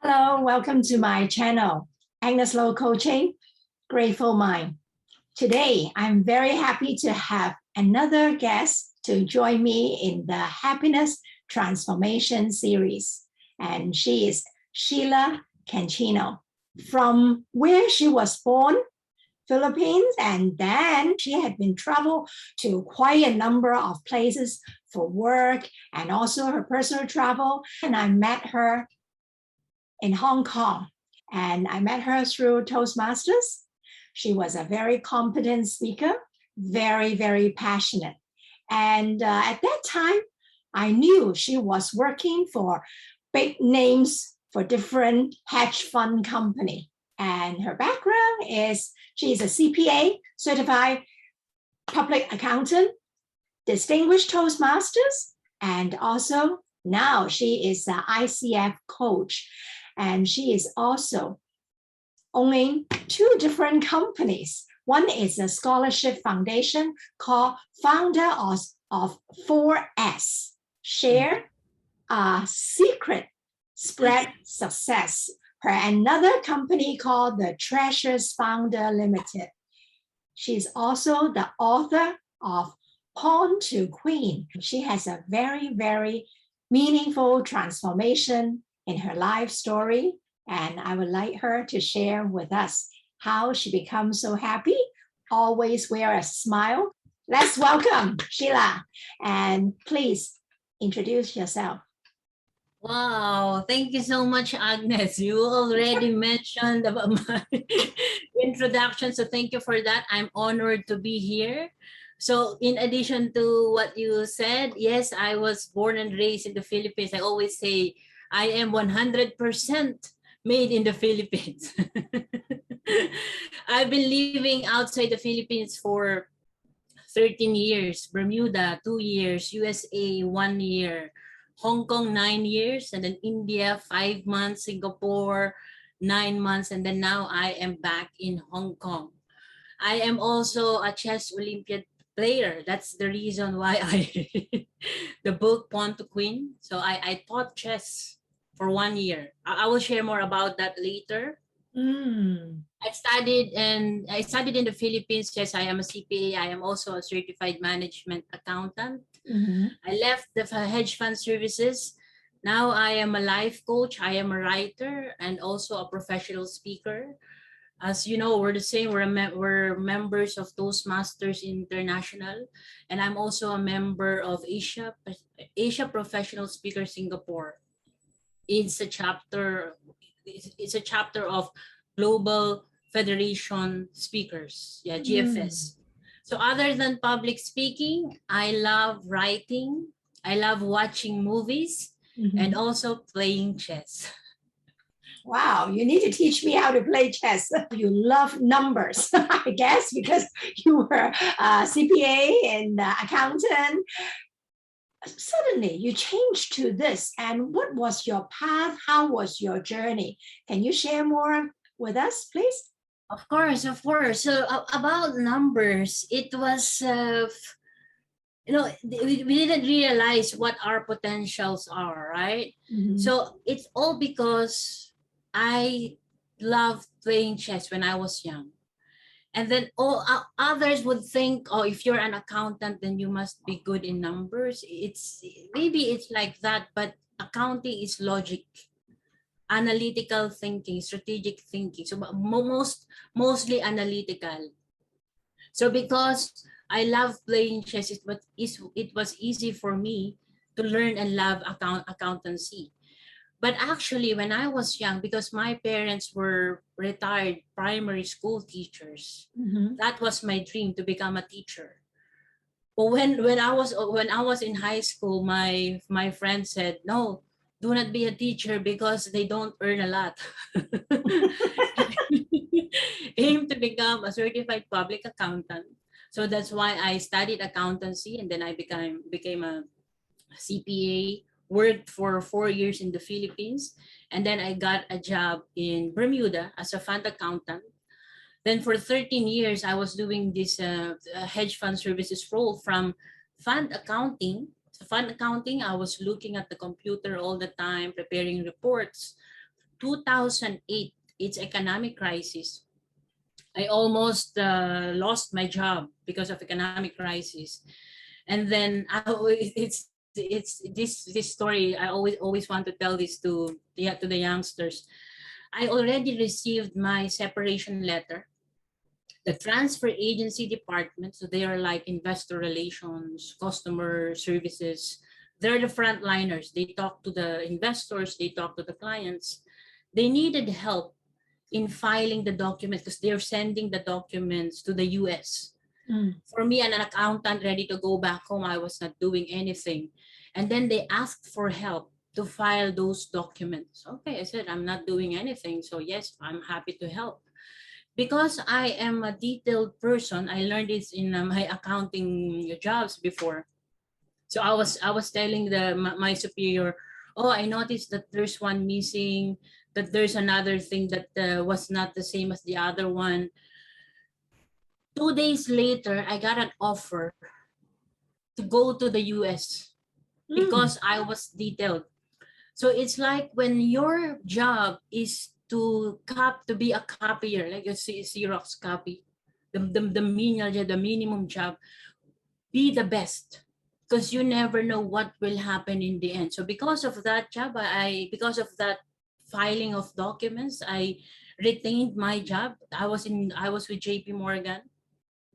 Hello, welcome to my channel, Agnes Coaching, Grateful Mind. Today, I'm very happy to have another guest to join me in the Happiness Transformation series. And she is Shiela Cancino. From where she was born, Philippines, and then she had been traveled to quite a number of places for work and also her personal travel. And I met her in Hong Kong. And I met her through Toastmasters. She was a very competent speaker, very, very passionate. And at that time, I knew she was working for big names for different hedge fund company. And her background is she's a CPA, certified public accountant, distinguished Toastmasters, and also now she is an ICF coach. And she is also owning two different companies. One is a scholarship foundation called Founder of 4S, Share a Secret Spread Success. Her another company called the Treasures Founder Limited. She's also the author of Pawn to Queen. She has a very, very meaningful transformation in her life story, and I would like her to share with us how she becomes so happy, always wear a smile. Let's welcome Shiela, and please introduce yourself. Wow, thank you so much, Agnes. You already mentioned about my introduction, so thank you for that. I'm honored to be here. So in addition to what you said, yes, I was born and raised in the Philippines. I always say I am 100% made in the Philippines. I've been living outside the Philippines for 13 years, Bermuda 2 years, USA 1 year, Hong Kong 9 years, and then India 5 months, Singapore 9 months, and then now I am back in Hong Kong. I am also a chess Olympiad player. That's the reason why the book Pawn to Queen. So I taught chess for 1 year. I will share more about that later. I studied in the Philippines. Yes, I am a CPA. I am also a certified management accountant. I left the hedge fund services. Now I am a life coach. I am a writer and also a professional speaker. As you know, we're the same. We're members of Toastmasters International, and I'm also a member of Asia Professional Speaker Singapore. It's a chapter. It's a chapter of Global Federation Speakers. Yeah, GFS. So other than public speaking, I love writing. I love watching movies and also playing chess. Wow, you need to teach me how to play chess. You love numbers, I guess, because you were a CPA and accountant. Suddenly, you changed to this. And what was your path? How was your journey? Can you share more with us, please? Of course, of course. So about numbers, it was, we didn't realize what our potentials are, right? So it's all because I loved playing chess when I was young. And then all others would think, oh, if you're an accountant, then you must be good in numbers. Maybe it's like that, but accounting is logic, analytical thinking, strategic thinking. So mostly analytical. So because I love playing chess, it was easy for me to learn and love accountancy. But actually, when I was young, because my parents were retired primary school teachers, that was my dream to become a teacher. But when I was in high school, my friend said, "No, do not be a teacher because they don't earn a lot." Aim to become a certified public accountant. So that's why I studied accountancy, and then I became a CPA, worked for 4 years in the Philippines, and then I got a job in Bermuda as a fund accountant. Then for 13 years, I was doing this hedge fund services role from fund accounting. So fund accounting, I was looking at the computer all the time, preparing reports 2008, it's economic crisis. I almost lost my job because of economic crisis. And then it's this story. I always want to tell this to the youngsters. I already received my separation letter. The transfer agency department, so they are like investor relations, customer services. They're the frontliners. They talk to the investors, they talk to the clients. They needed help in filing the documents because they're sending the documents to the US. For me, an accountant ready to go back home, I was not doing anything. And then they asked for help to file those documents. Okay, I said, I'm not doing anything. So yes, I'm happy to help. Because I am a detailed person, I learned this in my accounting jobs before. So I was telling my superior, oh, I noticed that there's one missing, that there's another thing that was not the same as the other one. 2 days later, I got an offer to go to the US because I was detailed. So it's like when your job is to be a copier, like a Xerox copy, the minimum job, be the best because you never know what will happen in the end. So because of that job, because of that filing of documents, I retained my job. I was with JP Morgan.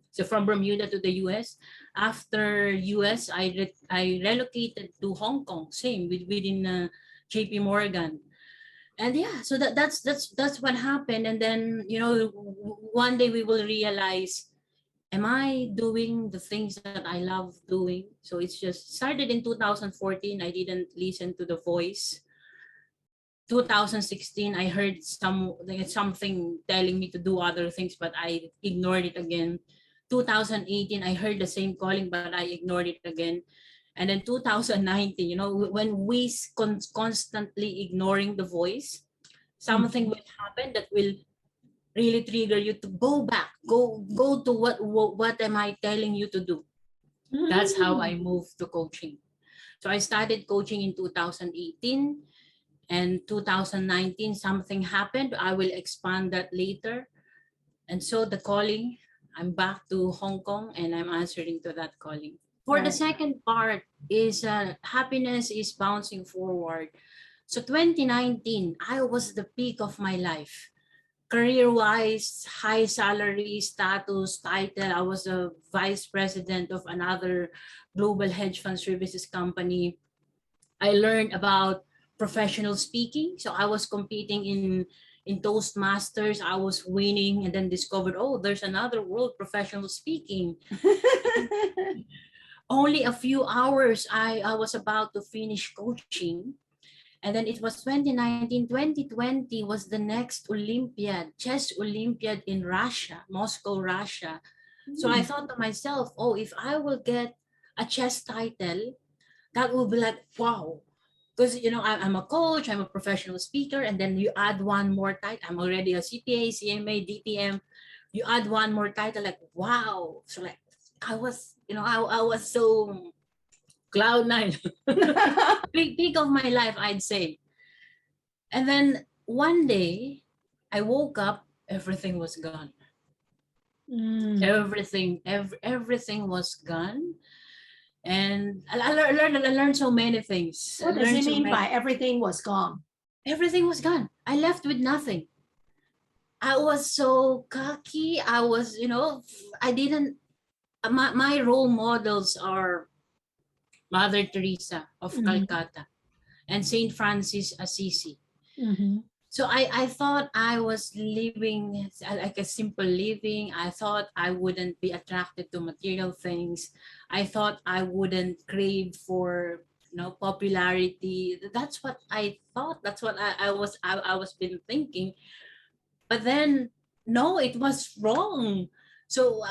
So from Bermuda to the US. After US, I relocated to Hong Kong, same within JP Morgan. And yeah, so that's what happened. And then, one day we will realize, am I doing the things that I love doing? So it's just started in 2014. I didn't listen to the voice. 2016, I heard something telling me to do other things, but I ignored it again. 2018, I heard the same calling, but I ignored it again. And then 2019, when we constantly ignoring the voice, something will happen that will really trigger you to go back, go to what am I telling you to do. That's how I moved to coaching. So I started coaching in 2018, and 2019 something happened. I will expand that later. And so the calling, I'm back to Hong Kong and I'm answering to that calling. For the second part is happiness is bouncing forward. So 2019, I was the peak of my life. Career-wise, high salary, status, title. I was a vice president of another global hedge fund services company. I learned about professional speaking. So I was competing in Toastmasters. I was winning and then discovered, oh, there's another world, professional speaking. Only a few hours, I was about to finish coaching. And then it was 2019, 2020 was the next Olympiad, chess Olympiad in Russia, Moscow, Russia. So I thought to myself, oh, if I will get a chess title, that will be like, wow. Because, I'm a coach, I'm a professional speaker, and then you add one more title. I'm already a CPA, CMA, DTM. You add one more title, like, wow. So like, I was, I was so cloud nine. Peak of my life, I'd say. And then one day, I woke up, everything was gone. Everything was gone. And I learned so many things. What does it mean by everything was gone? Everything was gone. I left with nothing. I was so cocky. I was, I didn't, my role models are Mother Teresa of Calcutta and Saint Francis Assisi. So I thought I was living like a simple living. I thought I wouldn't be attracted to material things. I thought I wouldn't crave for popularity. That's what I thought. That's what I was been thinking. But then no, it was wrong. So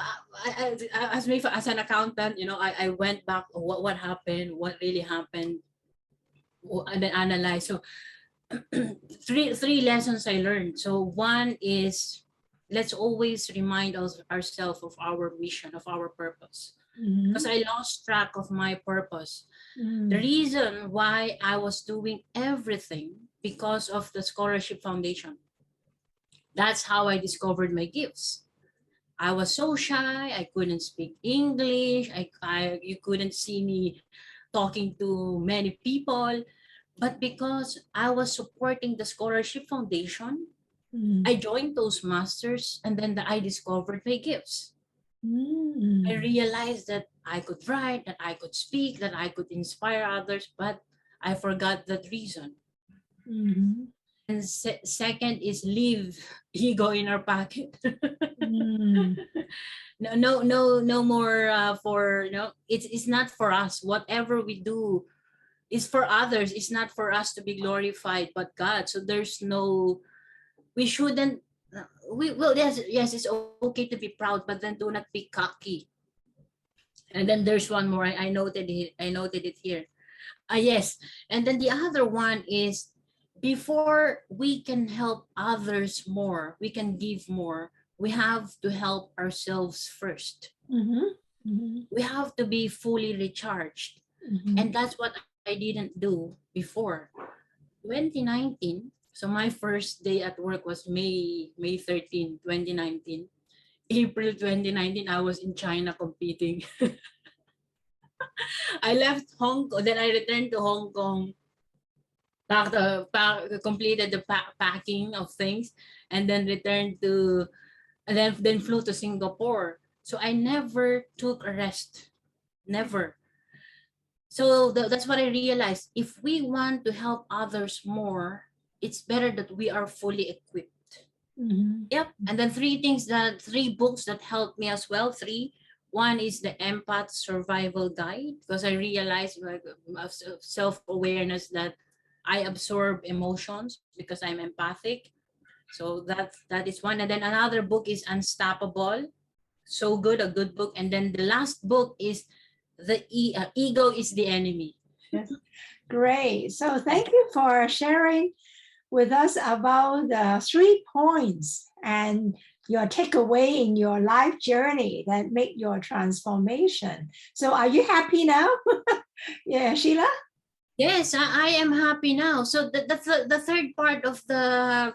as an accountant, I went back. What happened? What really happened? And then analyze. So three lessons I learned. So one is, let's always remind ourselves of our mission, of our purpose. Because I lost track of my purpose. The reason why I was doing everything, because of the scholarship foundation. That's how I discovered my gifts. I was so shy. I couldn't speak English. You couldn't see me talking to many people. But because I was supporting the scholarship foundation, Mm. I joined Toastmasters, and then I discovered my gifts. I Mm. realized that I could write, that I could speak, that I could inspire others, but I forgot that reason. Mhm. And second is leave ego in our pocket. Mm. No more for it's not for us. Whatever we do is for others. It's not for us to be glorified, but God. So there's no, we shouldn't. We well yes it's okay to be proud, but then do not be cocky. And then there's one more. I noted it. I noted it here. Yes. And then the other one is, before we can help others more, we can give more, we have to help ourselves first. Mhm. Mhm. We have to be fully recharged. Mhm. And that's what I didn't do before. 2019, so my first day at work was May 13, 2019. April 2019, I was in China competing. I left Hong Kong, then I returned to Hong Kong, completed the packing of things, and then returned to, and then flew to Singapore. So I never took a rest, never. So that's what I realized. If we want to help others more, it's better that we are fully equipped. Mhm. Yep. And then three books that helped me as well. Three. One is the Empath Survival Guide, because I realized, like, self-awareness, that I absorb emotions because I'm empathic. So that is one. And then another book is Unstoppable. So good, a good book. And then the last book is Ego is the Enemy. Yes. Great. So thank you for sharing with us about the 3 points and your takeaway in your life journey that make your transformation. So are you happy now? Yeah, Sheila? Yes, I am happy now. So the third part of the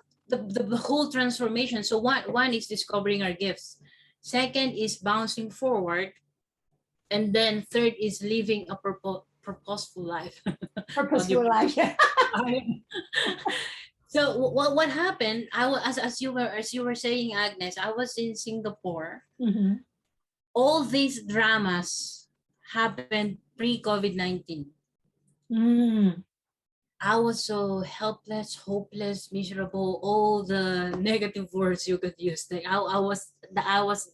whole transformation. So one is discovering our gifts. Second is bouncing forward. And then third is living a purposeful life. I'll give Purposeful it. life. Yeah. So what happened? I was, as you were saying, Agnes, I was in Singapore. Mhm. All these dramas happened pre-COVID-19. Mm. I was so helpless, hopeless, miserable, all the negative words you could use. Like I was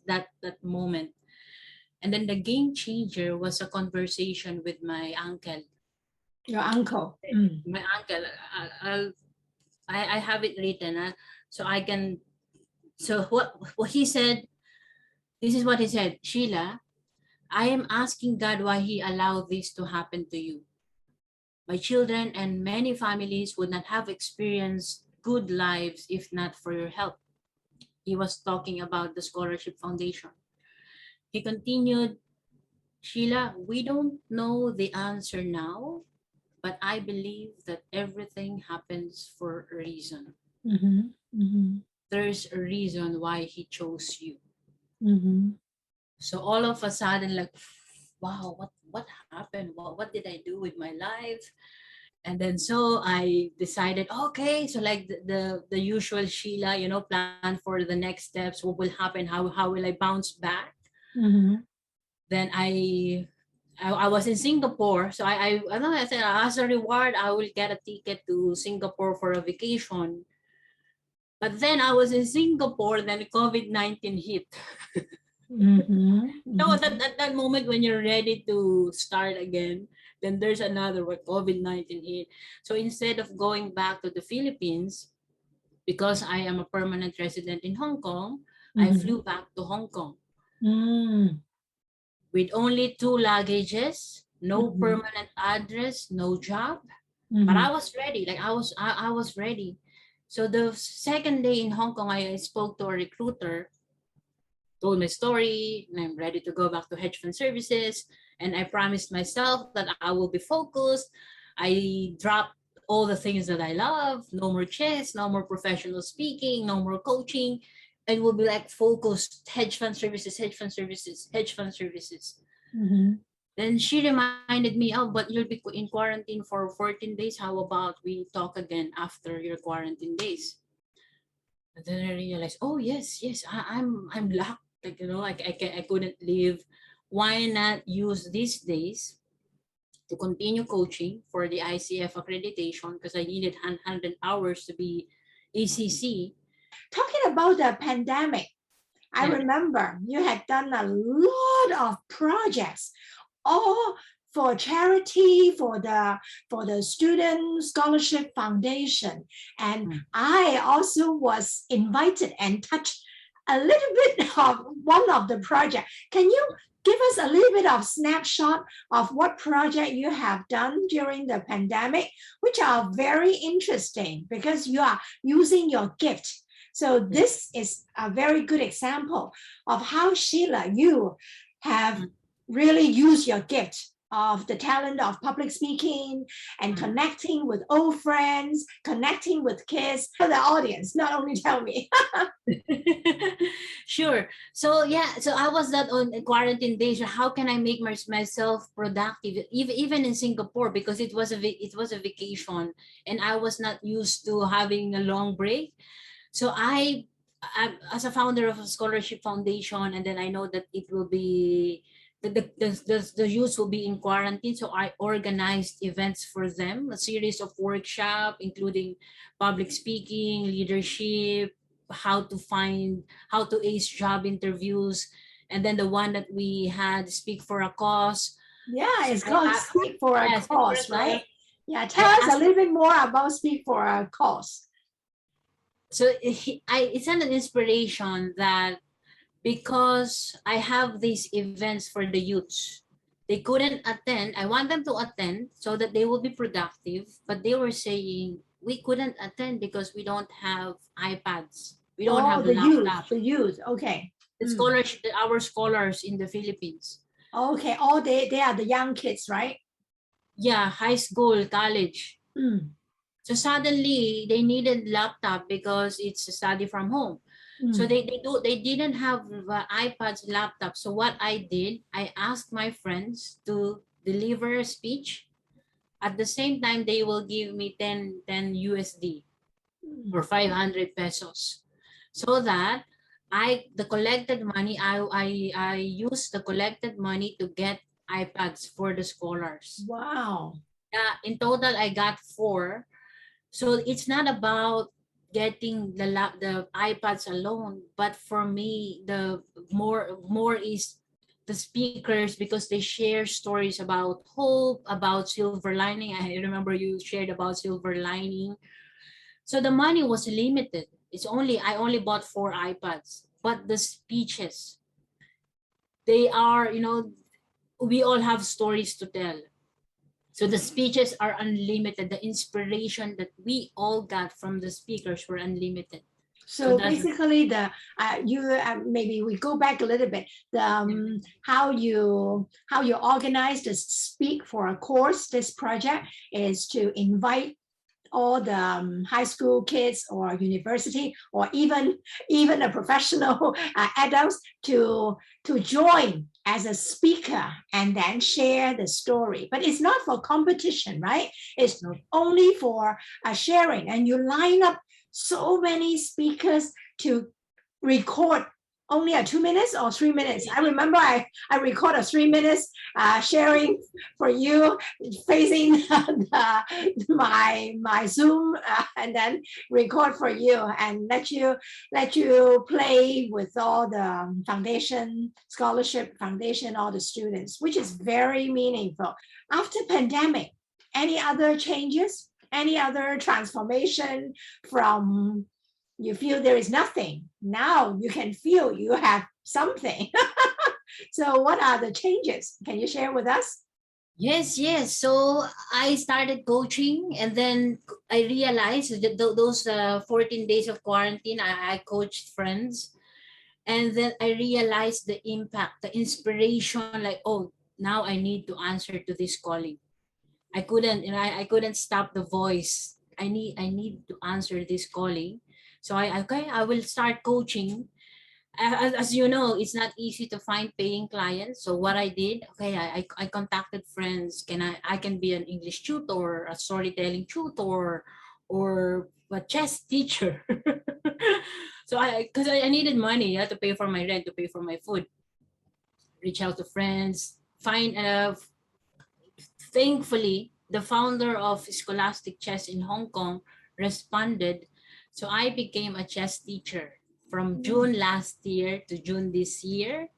that moment. And then the game changer was a conversation with my uncle. Your uncle. Mm. My uncle, I have it written, so I can. So what he said. This is what he said, Sheila. I am asking God why He allowed this to happen to you. My children and many families would not have experienced good lives if not for your help. He was talking about the Scholarship Foundation. He continued, Sheila, we don't know the answer now, but I believe that everything happens for a reason. Mhm. Mhm. There's a reason why He chose you. Mhm. So all of a sudden, like, wow, what happened? What did I do with my life? And then so I decided, okay, so like the usual Sheila, plan for the next steps, what will happen, how will I bounce back. Mhm. Then I was in Singapore, so I know, I said, as a reward I will get a ticket to Singapore for a vacation. But then I was in Singapore, then COVID-19 hit. Mhm. So Mhm. at that moment when you're ready to start again, then there's another where COVID-19 hit. So instead of going back to the Philippines, because I am a permanent resident in Hong Kong, I Mhm. flew back to Hong Kong Mm. with only 2 luggages, no Mhm. permanent address, no job. But I Mhm. was ready. Like I was ready. So the second day in Hong Kong, I spoke to a recruiter, told my story, and I'm ready to go back to hedge fund services. And I promised myself that I will be focused. I dropped all the things that I love. No more chess, no more professional speaking, no more coaching. And will be like focused hedge fund services, hedge fund services, hedge fund services. Mhm. Then she reminded me, oh, but you'll be in quarantine for 14 days. How about we talk again after your quarantine days? And then I realized, oh yes, yes, I'm locked. Like, like I couldn't leave. Why not use these days to continue coaching for the ICF accreditation, because I needed 100 hours to be ACC. Talking about the pandemic, I Yeah. remember you had done a lot of projects, all for charity, for the Student Scholarship Foundation. And Mm. I also was invited and touched a little bit of one of the project. Can you give us a little bit of snapshot of what project you have done during the pandemic, which are very interesting because you are using your gift. So this is a very good example of how, Sheila, you have really used your gift of the talent of public speaking and connecting with old friends, connecting with kids. For the audience, not only tell me. Sure. So yeah, so I was that on quarantine days. How can I make myself productive, even in Singapore, because it was a vacation and I was not used to having a long break. So I as a founder of a scholarship foundation, and then I know that it will be the youth will be in quarantine. So I organized events for them, a series of workshop, including public speaking, leadership, how to ace job interviews, and then the one that we had, speak for a cause. Yeah, So it's called Speak for a yeah, speak for a Cause, cause. right? Yeah, I tell us a asked, little bit more about Speak for a Cause. so it's an inspiration that because I have these events for the youths. They couldn't attend. I want them to attend so that they will be productive. But they were saying we couldn't attend because we don't have iPads. We don't Oh, have laptops. the youth. Okay. The scholars, our scholars in the Philippines. Okay. Oh, they are the young kids, right? Yeah, high school, college. Mm. So suddenly they needed laptop because it's a study from home. So they didn't have iPads, laptops. So what I did, I asked my friends to deliver a speech. At the same time, they will give me 10 USD or 500 pesos, so that the collected money, I use the collected money to get iPads for the scholars. Wow. In total, I got 4. So it's not about getting the iPads alone, but for me, the more is the speakers, because they share stories about hope, about silver lining. I remember you shared about silver lining. So the money was limited. I only bought 4 iPads, but the speeches, they are, we all have stories to tell. So the speeches are unlimited. The inspiration that we all got from the speakers were unlimited. So So that's basically, the you maybe we go back a little bit. The how you organize the Speak for a Course. This project is to invite all the high school kids or university or even a professional adults to join as a speaker and then share the story. But it's not for competition, right? It's only for sharing, and you line up so many speakers to record only a 2 minutes or 3 minutes. I remember I record a 3 minutes sharing for you facing my Zoom and then record for you and let you play with all the foundation, scholarship foundation, all the students, which is very meaningful. After pandemic, any other changes? Any other transformation from you feel there is nothing. Now you can feel you have something. So what are the changes? Can you share with us? Yes, yes. So I started coaching, and then I realized that those 14 days of quarantine, I coached friends. And then I realized the impact, the inspiration, like, oh, now I need to answer to this calling. I couldn't, you know, I couldn't stop the voice. I need to answer this calling. So I will start coaching. As you know, it's not easy to find paying clients. So what I did, okay, I contacted friends. I can be an English tutor, a storytelling tutor, or a chess teacher. So because I needed money, to pay for my rent, to pay for my food. Reach out to friends, find thankfully, the founder of Scholastic Chess in Hong Kong responded. So I became a chess teacher from June last year to June this year.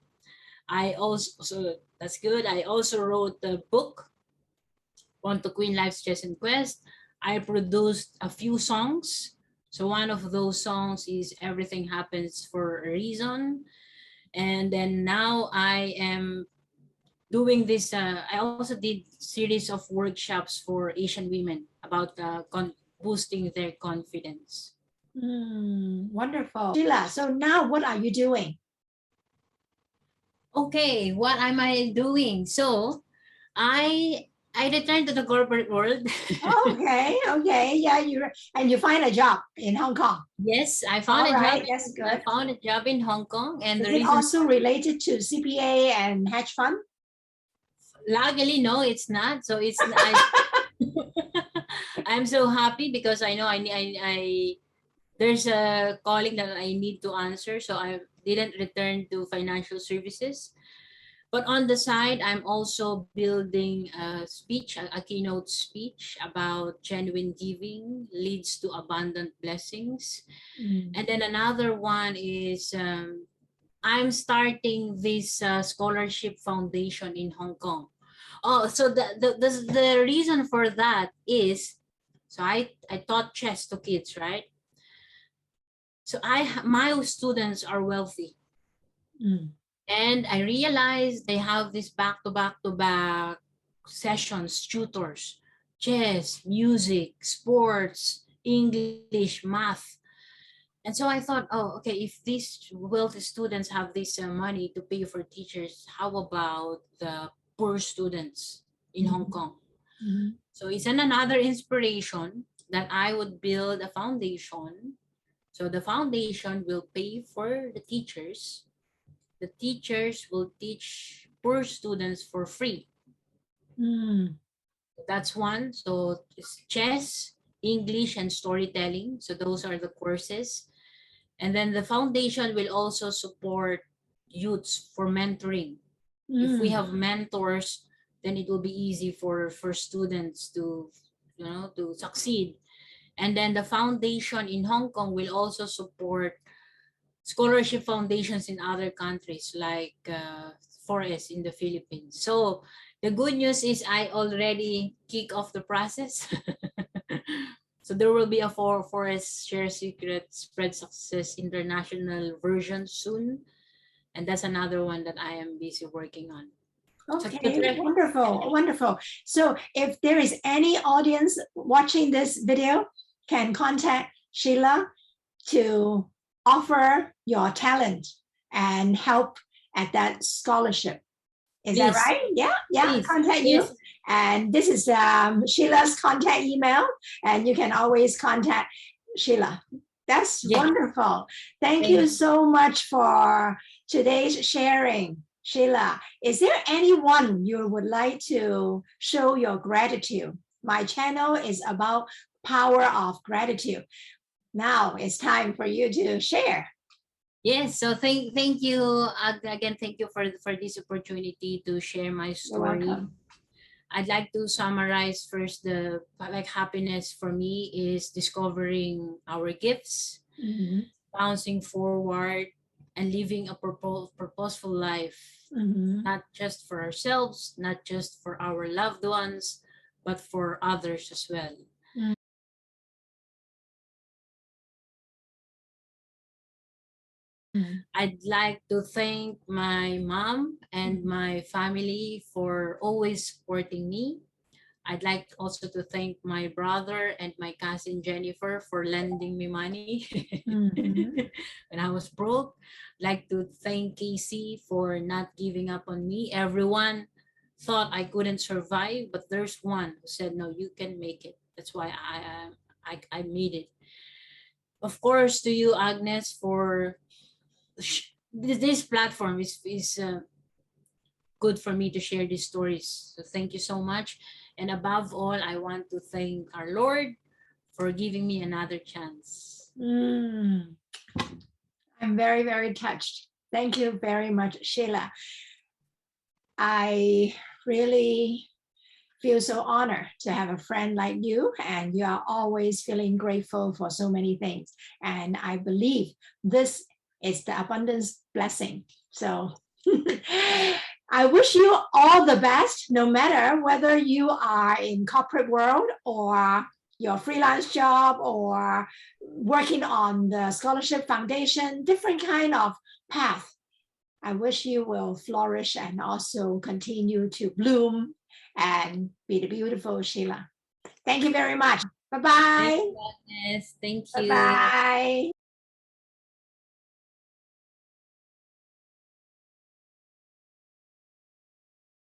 I also, so that's good. I also wrote the book, Born to Queen Life's Chess and Quest. I produced a few songs. So one of those songs is Everything Happens for a Reason. And then now I am doing this. I also did series of workshops for Asian women about boosting their confidence. Wonderful. Sheila, so now what are you doing? Okay, what am I doing? So I returned to the corporate world. Okay, yeah, you find a job in Hong Kong. Yes, I found All a right, job. that's good. I found a job in Hong Kong, and Is the it reason, also related to CPA and hedge fund? luckily, no, it's not. So it's I'm so happy because I know I there's a calling that I need to answer. So I didn't return to financial services. But on the side, I'm also building a speech, a keynote speech about genuine giving leads to abundant blessings. And then another one is I'm starting this scholarship foundation in Hong Kong. Oh, so the reason for that is, so I taught chess to kids, right? So my students are wealthy. And I realized they have this back-to-back sessions, tutors, chess, music, sports, English, math. And so I thought, oh, okay, if these wealthy students have this money to pay for teachers, how about the poor students in Hong Kong? So it's another inspiration that I would build a foundation. So the foundation will pay for the teachers. The teachers will teach poor students for free. That's one. So it's chess, English, and storytelling. So those are the courses. And then the foundation will also support youths for mentoring. If we have mentors, then it will be easy for students to, to succeed. And then the foundation in Hong Kong will also support scholarship foundations in other countries like Forest in the Philippines. So the good news is I already kick off the process. So there will be a Forest Share Secret Spread Success international version soon. And that's another one that I am busy working on. Okay, wonderful, wonderful. So if there is any audience watching this video, can contact Sheila to offer your talent and help at that scholarship. Is that right? Yeah, Please. contact you. And this is Sheila's contact email, and you can always contact Sheila. That's wonderful. Thank you so much for today's sharing, Sheila. Is there anyone you would like to show your gratitude? My channel is about power of gratitude. Now it's time for you to share. Yes, so thank you again. Thank you for this opportunity to share my story. I'd like to summarize first the happiness for me is discovering our gifts, bouncing forward, and living a purposeful life, not just for ourselves, not just for our loved ones, but for others as well. I'd like to thank my mom and my family for always supporting me. I'd like also to thank my brother and my cousin Jennifer for lending me money when I was broke. I'd like to thank Casey for not giving up on me. Everyone, thought I couldn't survive, but there's one who said, no, you can make it. That's why I made it. Of course, to you, Agnes, for this platform is good for me to share these stories. So thank you so much. And above all, I want to thank our Lord for giving me another chance. I'm very, very touched. Thank you very much, Shiela. I really feel so honored to have a friend like you, and you are always feeling grateful for so many things. And I believe this is the abundance blessing. So I wish you all the best, no matter whether you are in corporate world or your freelance job or working on the scholarship foundation, different kind of path. I wish you will flourish and also continue to bloom and be the beautiful Shiela. Thank you very much. Thank Bye-bye. you, Agnes. Thank you. Bye-bye.